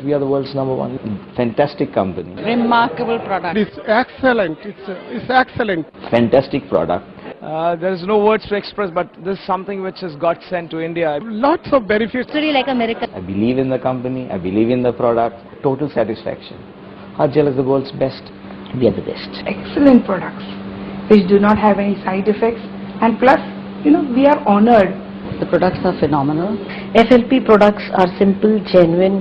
We are the world's #1. Fantastic company. Remarkable product. It's excellent. It's excellent. Fantastic product. There is no words to express, but this is something which has got sent to India. Lots of benefits. It's really like a miracle. I believe in the company. I believe in the product. Total satisfaction. Hardgel is the world's best. We are the best. Excellent products which do not have any side effects, and plus, we are honored. The products are phenomenal. FLP products are simple, genuine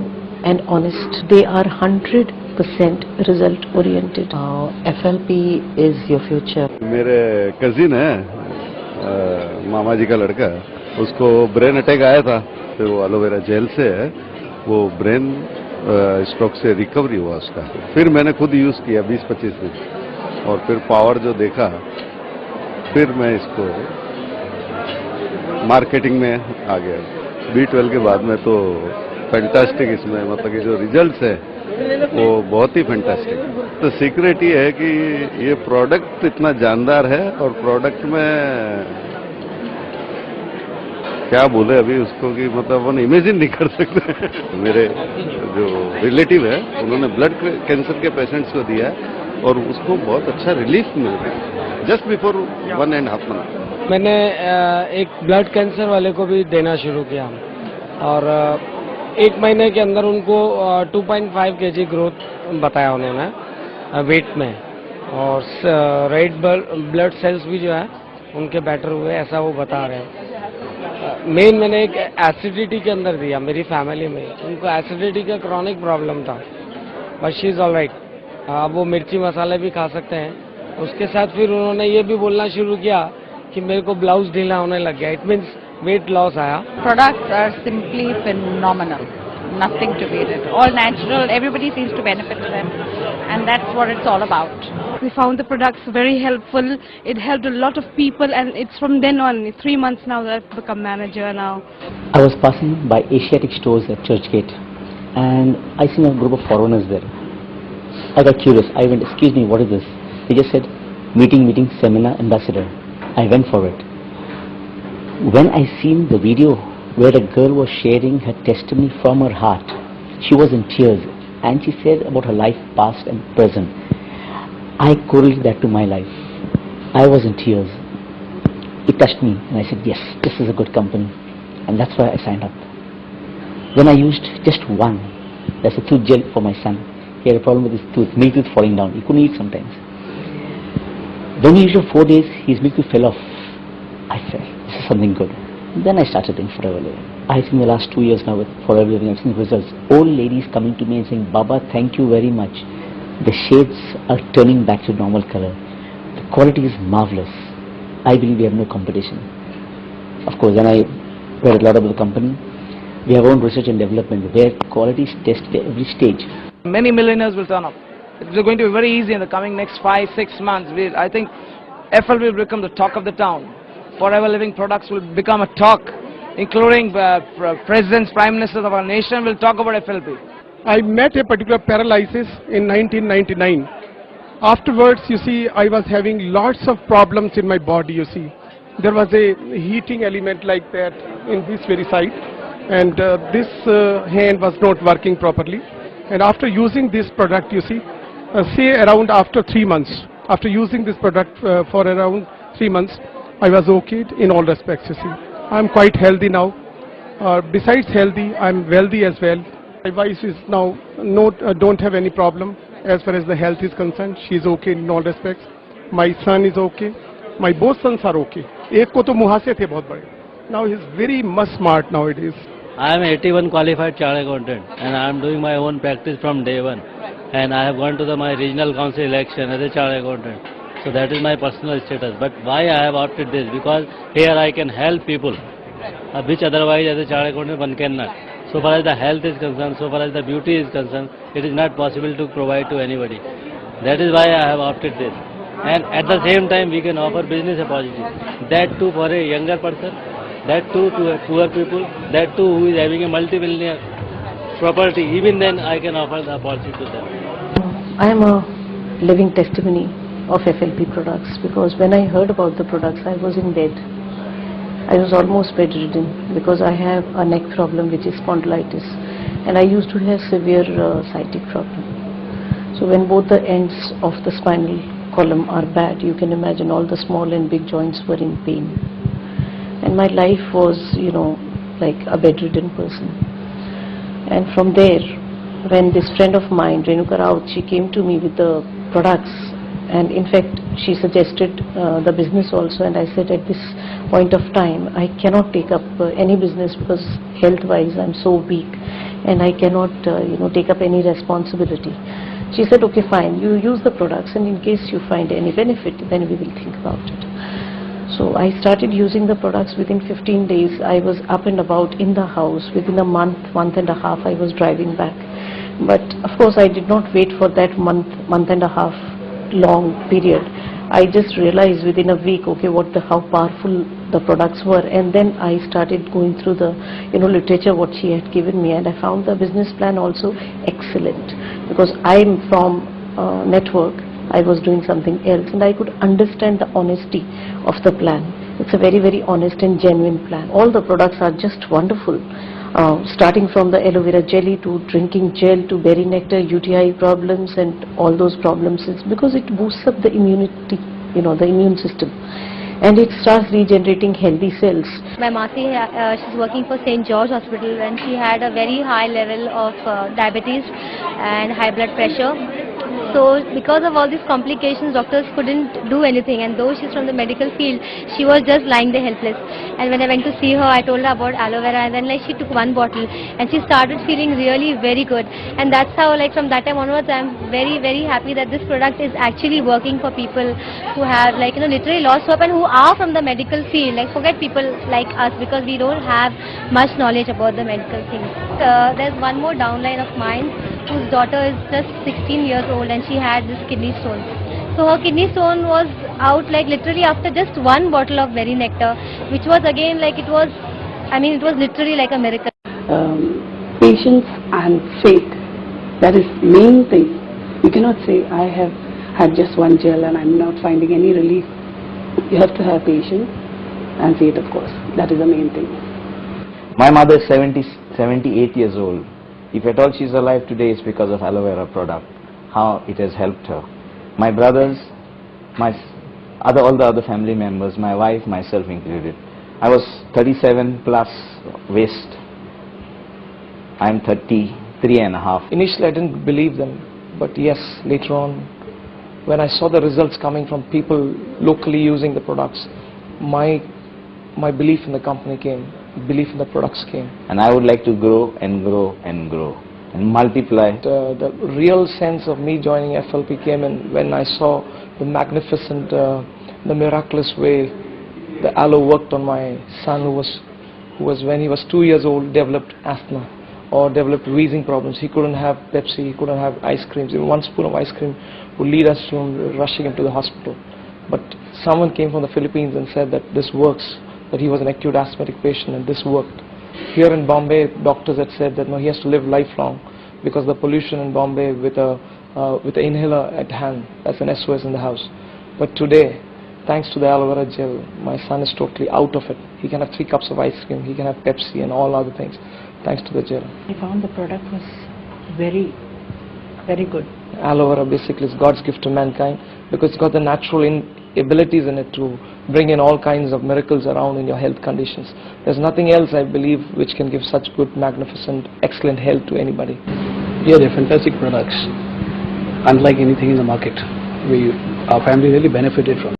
and honest. They are 100% result oriented. FLP is your future. मेरे cousin है मामा जी का लड़का, उसको brain attack आया था, फिर वो aloe vera gel से है, वो ब्रेन स्ट्रोक से रिकवरी हुआ उसका। फिर मैंने खुद यूज किया 20-25 दिन, और फिर पावर जो देखा, फिर मैं इसको मार्केटिंग में आ गया। B12 के बाद में तो फैंटास्टिक इसमें, मतलब कि जो रिजल्ट्स है वो बहुत ही फैंटास्टिक। तो सीक्रेट ये है कि ये प्रोडक्ट इतना जानदार है, और प्रोडक्ट में क्या बोले अभी उसको कि मतलब वो इमेजिन नहीं कर सकते। मेरे जो रिलेटिव है उन्होंने ब्लड कैंसर के पेशेंट्स को दिया है, और उसको बहुत अच्छा रिलीफ मिल रहा है जस्ट बिफोर 1.5 मंथ। मैंने एक ब्लड कैंसर वाले को भी देना शुरू किया, और 1 महीने के अंदर उनको 2.5 kg ग्रोथ बताया उन्होंने वेट में, और रेड ब्लड सेल्स भी जो है उनके बेटर हुए, ऐसा वो बता रहे हैं। मेन मैंने एक एसिडिटी के अंदर दिया, मेरी फैमिली में उनको एसिडिटी का क्रॉनिक प्रॉब्लम था, but she is all right. अब वो मिर्ची मसाले भी खा सकते हैं। उसके साथ फिर उन्होंने ये भी बोलना शुरू किया कि मेरे को ब्लाउज ढीला होने लग गया, इट मीन्स वेट लॉस आया। Products are simply phenomenal. Nothing to beat it. All natural. Everybody seems to benefit from them, and that's what it's all about. We found the products very helpful. It helped a lot of people, and it's from then on. 3 months now that I've become manager now. I was passing by Asiatic stores at Churchgate, and I seen a group of foreigners there. I got curious. I went, "Excuse me, what is this?" They just said, meeting, seminar, ambassador. I went for it. When I seen the video where a girl was sharing her testimony from her heart, she was in tears, and she said about her life past and present. I correlated that to my life. I was in tears. It touched me, and I said, yes, this is a good company, and that's why I signed up. Then I used just one. That's a tooth gel for my son. He had a problem with his tooth, milk tooth falling down. He couldn't eat sometimes. When he used it 4 days, his milk tooth fell off. I felt, this is something good. Then I started doing Forever Living. I think the last 2 years now with Forever Living, I've seen results. Old ladies coming to me and saying, "Baba, thank you very much. The shades are turning back to normal color. The quality is marvelous. I believe we have no competition." Of course, then I read a lot about the company. We have our own research and development where quality is tested at every stage. Many millionaires will turn up. It's going to be very easy in the coming next 5-6 months. I think FL will become the talk of the town. Forever Living products will become a talk, including presidents, prime ministers of our nation will talk about FLP. I met a particular paralysis in 1999. Afterwards, you see, I was having lots of problems in my body, you see. There was a heating element like that in this very side, and this hand was not working properly. And after using this product, you see, say around after 3 months, after using this product for around 3 months, I was okay in all respects, you see. I'm quite healthy now. Besides healthy, I'm wealthy as well. My wife is now don't have any problem as far as the health is concerned. She's okay in all respects. My son is okay. My both sons are okay. एक को तो मुहासे थे बहुत बड़े. Now he's very much smart nowadays. I am 81 qualified chartered accountant, and I am doing my own practice from day one. And I have gone to my regional council election as a chartered accountant. So that is my personal status. But why I have opted this? Because here I can help people, which otherwise as a chartered accountant one cannot. So far as the health is concerned, so far as the beauty is concerned, it is not possible to provide to anybody. That is why I have opted this. And at the same time, we can offer business opportunities. That too for a younger person, that too to poor people, that too who is having a multi-millionaire property. Even then, I can offer the opportunity to them. I am a living testimony of FLP products, because when I heard about the products, I was in bed. I was almost bedridden because I have a neck problem which is spondylitis, and I used to have severe sciatic problem. So when both the ends of the spinal column are bad, you can imagine all the small and big joints were in pain. And my life was, like a bedridden person. And from there, when this friend of mine, Renuka Raut, she came to me with the products, and in fact she suggested the business also, and I said at this point of time I cannot take up any business because health-wise I'm so weak and I cannot take up any responsibility. She said, okay, fine, you use the products, and in case you find any benefit, then we will think about it. So I started using the products. Within 15 days I was up and about in the house. Within a month and a half I was driving back. But of course I did not wait for that month and a half long period. I just realized within a week, okay, how powerful the products were, and then I started going through the literature what she had given me, and I found the business plan also excellent, because I'm from network. I was doing something else, and I could understand the honesty of the plan. It's a very, very honest and genuine plan. All the products are just wonderful. Starting from the aloe vera jelly to drinking gel to berry nectar, UTI problems and all those problems, it's because it boosts up the immunity, the immune system, and it starts regenerating healthy cells. My Masi, she's working for St. George Hospital, and she had a very high level of diabetes and high blood pressure. So because of all these complications, doctors couldn't do anything, and though she's from the medical field, she was just lying there helpless. And when I went to see her, I told her about aloe vera, and then she took one bottle and she started feeling really very good. And that's how from that time onwards, I'm very, very happy that this product is actually working for people who have literally lost hope and who are from the medical field. Forget people like us, because we don't have much knowledge about the medical things. There's one more downline of mine whose daughter is just 16 years old, and she had this kidney stone. So her kidney stone was out literally after just one bottle of berry nectar, which was again it was literally like a miracle. Patience and faith, that is main thing. You cannot say I have had just one gel and I'm not finding any relief. You have to have patience and faith, of course. That is the main thing. My mother is 78 years old. If at all she's alive today, it's because of aloe vera product, how it has helped her. My brothers, all the other family members, my wife, myself included. I was 37 plus waist. I'm 33 and a half. Initially I didn't believe them, but yes, later on, when I saw the results coming from people locally using the products, my belief in the company came. Belief in the products came. And I would like to grow and grow and grow and multiply. The real sense of me joining FLP came in when I saw the magnificent, the miraculous way the aloe worked on my son, who was when he was 2 years old developed asthma or developed wheezing problems. He couldn't have Pepsi, he couldn't have ice creams. Even one spoon of ice cream would lead us to rushing him to the hospital. But someone came from the Philippines and said that this works, that he was an acute asthmatic patient, and this worked. Here in Bombay, doctors had said that no, he has to live lifelong because the pollution in Bombay with an inhaler at hand, that's an SOS in the house. But today, thanks to the aloe vera gel, my son is totally out of it. He can have 3 cups of ice cream, he can have Pepsi and all other things, thanks to the gel. I found the product was very, very good. Aloe vera basically is God's gift to mankind, because it's got the natural abilities in it to bring in all kinds of miracles around in your health conditions. There's nothing else, I believe, which can give such good, magnificent, excellent health to anybody. Yeah, they're fantastic products. Unlike anything in the market, our family really benefited from.